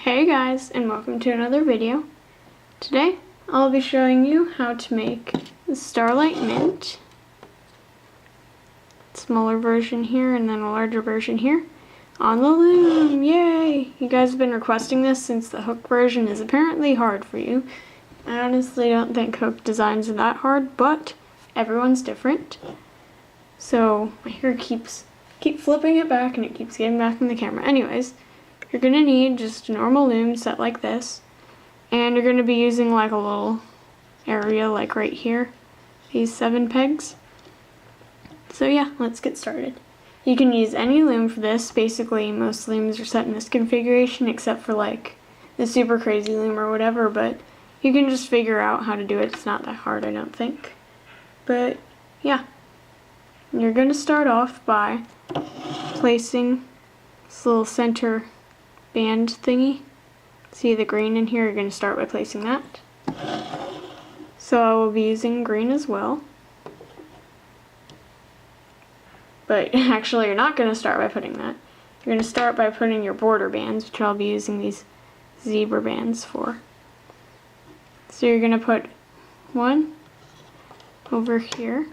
Hey guys, and welcome to another video. Today I'll be showing you how to make the Starlight mint. Smaller version here and then a larger version here on the loom. Yay! You guys have been requesting this since the hook version is apparently hard for you. I honestly don't think hook designs are that hard, but everyone's different. So my hair keep flipping it back and it keeps getting back in the camera. Anyways, you're going to need just a normal loom set like this, and you're going to be using like a little area like right here, these 7 pegs. So yeah, let's get started. You can use any loom for this. Basically most looms are set in this configuration except for like the super crazy loom or whatever, but you can just figure out how to do it. It's not that hard, I don't think. But yeah, you're going to start off by placing this little center band thingy. See the green in here? You're going to start by placing that. So I will be using green as well. But actually you're not going to start by putting that. You're going to start by putting your border bands, which I'll be using these zebra bands for. So you're going to put one over here,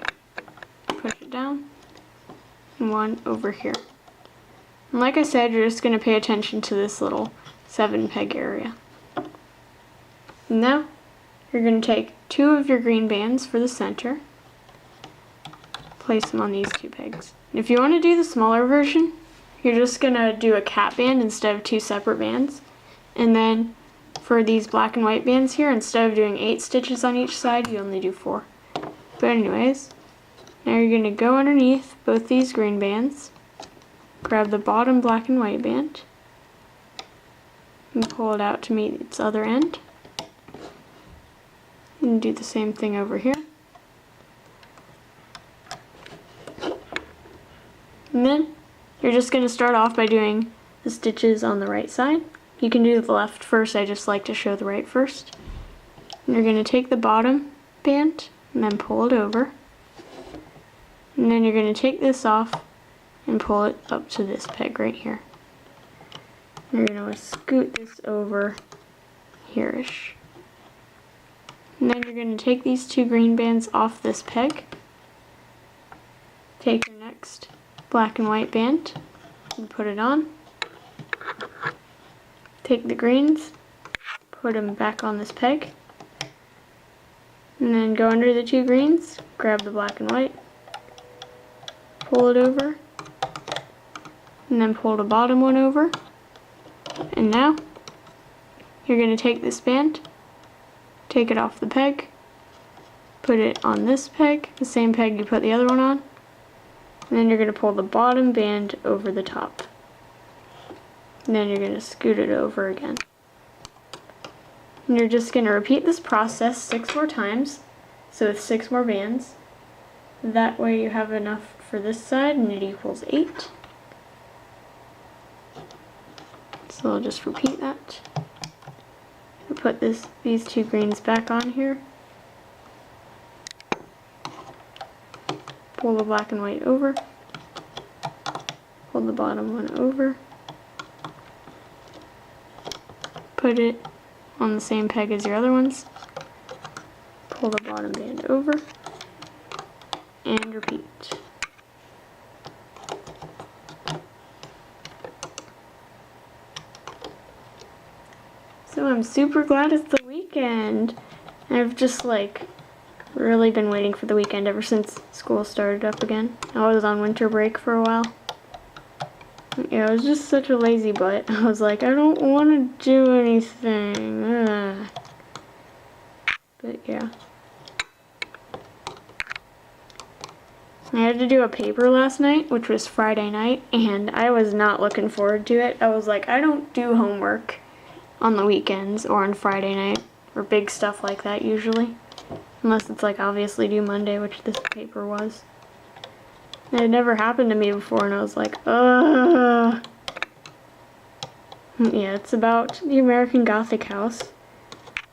push it down, and one over here. And like I said, you're just going to pay attention to this little 7 peg area. And now you're going to take 2 of your green bands for the center, place them on these 2 pegs. And if you want to do the smaller version, you're just going to do a cap band instead of 2 separate bands. And then for these black and white bands here, instead of doing 8 stitches on each side, you only do 4. But anyways, now you're going to go underneath both these green bands, grab the bottom black and white band, and pull it out to meet its other end. And do the same thing over here. And then you're just going to start off by doing the stitches on the right side. You can do the left first, I just like to show the right first. And you're going to take the bottom band and then pull it over. And then you're going to take this off and pull it up to this peg right here. You're going to scoot this over here-ish. And then you're going to take these 2 green bands off this peg. Take your next black and white band and put it on. Take the greens, put them back on this peg. And then go under the 2 greens, grab the black and white, pull it over, and then pull the bottom one over. And now you're going to take this band, take it off the peg, put it on this peg, the same peg you put the other one on, and then you're going to pull the bottom band over the top. And then you're going to scoot it over again. And you're just going to repeat this process 6 more times, so with 6 more bands. That way you have enough for this side and it equals 8. So I'll just repeat that. I'll put these 2 greens back on here. Pull the black and white over. Pull the bottom one over. Put it on the same peg as your other ones. Pull the bottom band over. And repeat. So I'm super glad it's the weekend. I've just really been waiting for the weekend ever since school started up again. I was on winter break for a while. Yeah, I was just such a lazy butt. I was like, I don't want to do anything. Ugh. But yeah. I had to do a paper last night, which was Friday night, and I was not looking forward to it. I was like, I don't do homework on the weekends or on Friday night or big stuff like that usually. Unless it's like obviously due Monday, which this paper was. It had never happened to me before, and I was like, ugh. Yeah, it's about the American Gothic house.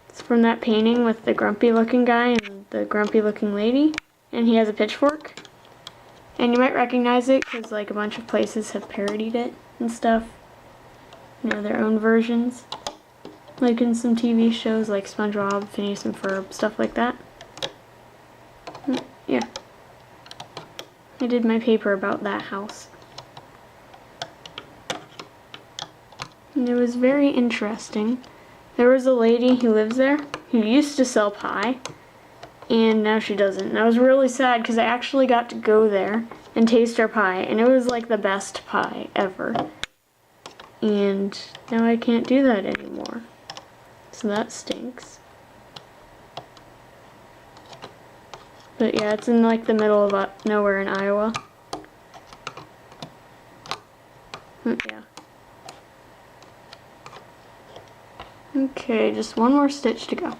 It's from that painting with the grumpy looking guy and the grumpy looking lady, and he has a pitchfork. And you might recognize it because like a bunch of places have parodied it and stuff. You know, their own versions. like in some TV shows like SpongeBob, Phineas and Ferb, stuff like that. Yeah. I did my paper about that house. And it was very interesting. There was a lady who lives there who used to sell pie, and now she doesn't. And I was really sad because I actually got to go there and taste her pie, and it was like the best pie ever. And now I can't do that anymore. So that stinks. But yeah, it's in like the middle of nowhere in Iowa. Yeah. Okay, just one more stitch to go.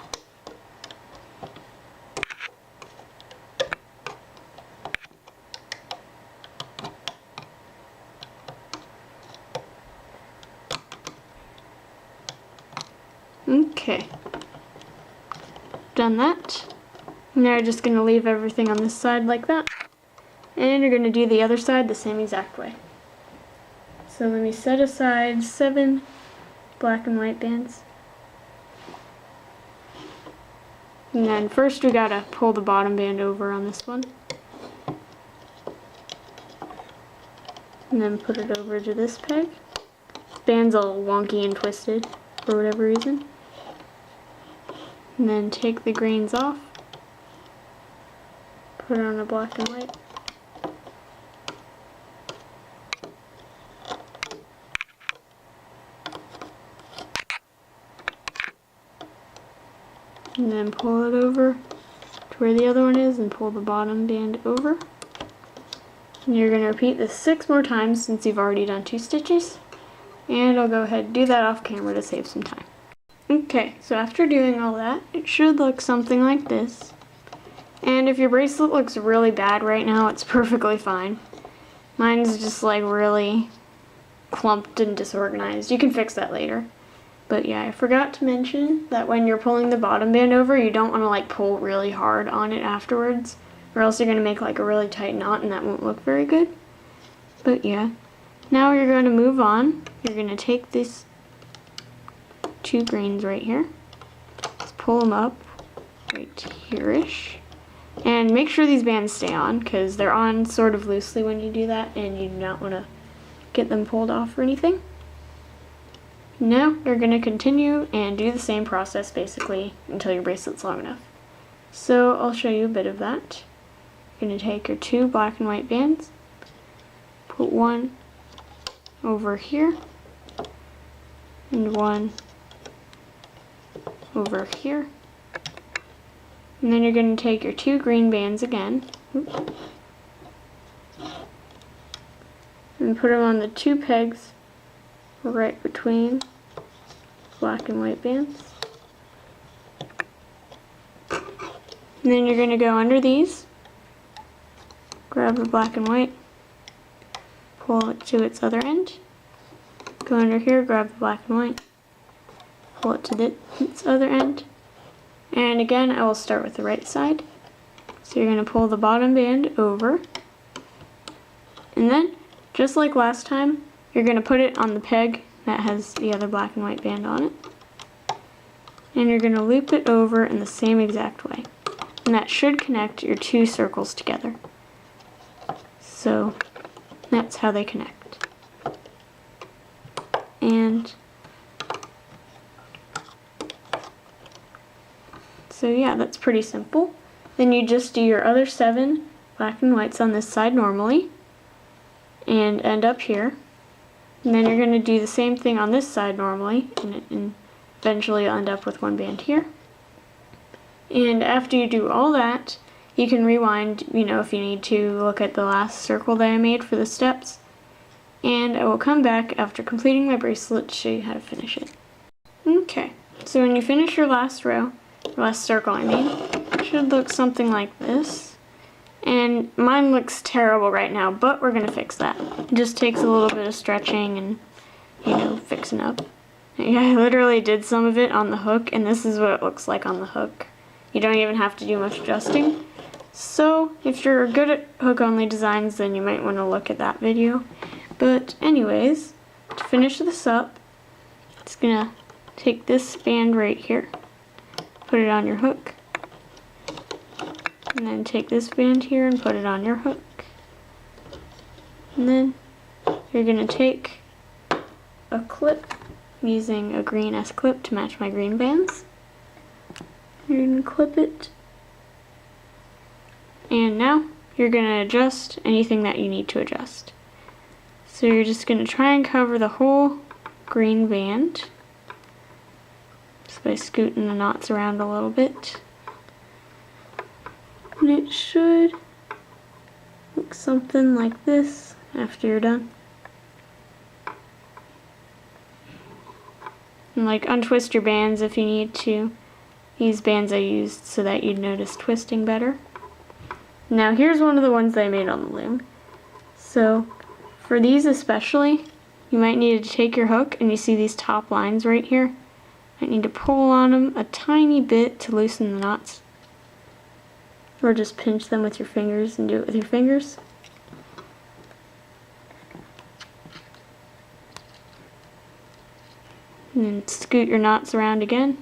Okay. Done that. Now you're just going to leave everything on this side like that. And you're going to do the other side the same exact way. So let me set aside 7 black and white bands. And then first we gotta pull the bottom band over on this one. And then put it over to this peg. This band's all wonky and twisted for whatever reason. And then take the grains off. Put it on a black and white. And then pull it over to where the other one is and pull the bottom band over. And you're going to repeat this 6 more times since you've already done 2 stitches. And I'll go ahead and do that off camera to save some time. Okay, so after doing all that, it should look something like this. And if your bracelet looks really bad right now, it's perfectly fine. Mine's just like really clumped and disorganized. You can fix that later. But yeah, I forgot to mention that when you're pulling the bottom band over, you don't want to like pull really hard on it afterwards, or else you're going to make like a really tight knot and that won't look very good. But yeah, now you're going to move on. You're going to take these 2 grains right here. Let's pull them up right here-ish. And make sure these bands stay on, because they're on sort of loosely when you do that, and you do not want to get them pulled off or anything. Now you're going to continue and do the same process basically until your bracelet's long enough. So I'll show you a bit of that. You're going to take your 2 black and white bands, put one over here, and one over here. And then you're going to take your 2 green bands again, and put them on the 2 pegs right between black and white bands. And then you're going to go under these, grab the black and white, pull it to its other end, go under here, grab the black and white, pull it to its other end, and again I will start with the right side. So you're going to pull the bottom band over, and then just like last time, you're going to put it on the peg that has the other black and white band on it. And you're going to loop it over in the same exact way. And that should connect your 2 circles together. So that's how they connect. And so yeah, that's pretty simple. Then you just do your other 7 black and whites on this side normally and end up here. And then you're going to do the same thing on this side normally, and eventually you'll end up with 1 band here. And after you do all that, you can rewind, if you need to, look at the last circle that I made for the steps. And I will come back after completing my bracelet to show you how to finish it. Okay, so when you finish your last row, or last circle I mean, it should look something like this. And mine looks terrible right now, but we're going to fix that. It just takes a little bit of stretching and, fixing up. Yeah, I literally did some of it on the hook, and this is what it looks like on the hook. You don't even have to do much adjusting. So, if you're good at hook-only designs, then you might want to look at that video. But anyways, to finish this up, it's going to take this band right here, put it on your hook, and then take this band here and put it on your hook. And then you're going to take a clip, using a green S clip to match my green bands. You're going to clip it, and now you're going to adjust anything that you need to adjust. So you're just going to try and cover the whole green band just by scooting the knots around a little bit. And it should look something like this after you're done. And like untwist your bands if you need to. These bands I used so that you'd notice twisting better. Now here's one of the ones that I made on the loom. So for these especially, you might need to take your hook and you see these top lines right here. You might need to pull on them a tiny bit to loosen the knots. Or just pinch them with your fingers and do it with your fingers. And then scoot your knots around again.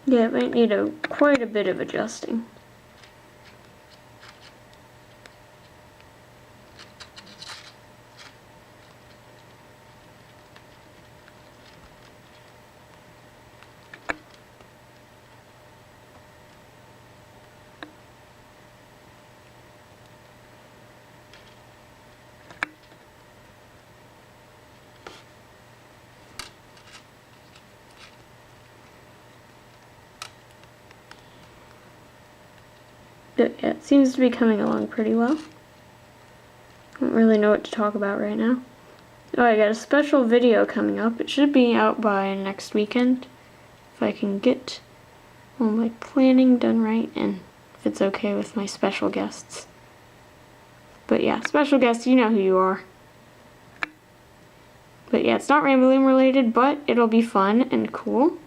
Yeah, it might need quite a bit of adjusting. But yeah, it seems to be coming along pretty well. I don't really know what to talk about right now. Oh, I got a special video coming up. It should be out by next weekend, if I can get all my planning done right, and if it's okay with my special guests. But yeah, special guests, you know who you are. But yeah, it's not Rainbow Loom related, but it'll be fun and cool.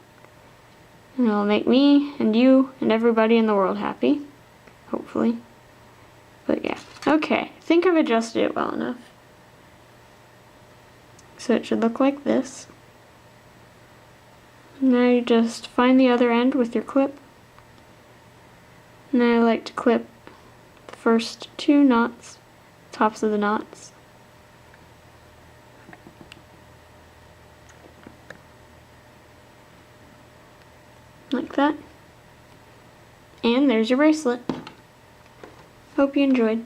And it'll make me and you and everybody in the world happy. Hopefully. But yeah. Okay, I think I've adjusted it well enough. So it should look like this. Now you just find the other end with your clip. And then I like to clip the first two knots, tops of the knots. Like that. And there's your bracelet. Hope you enjoyed.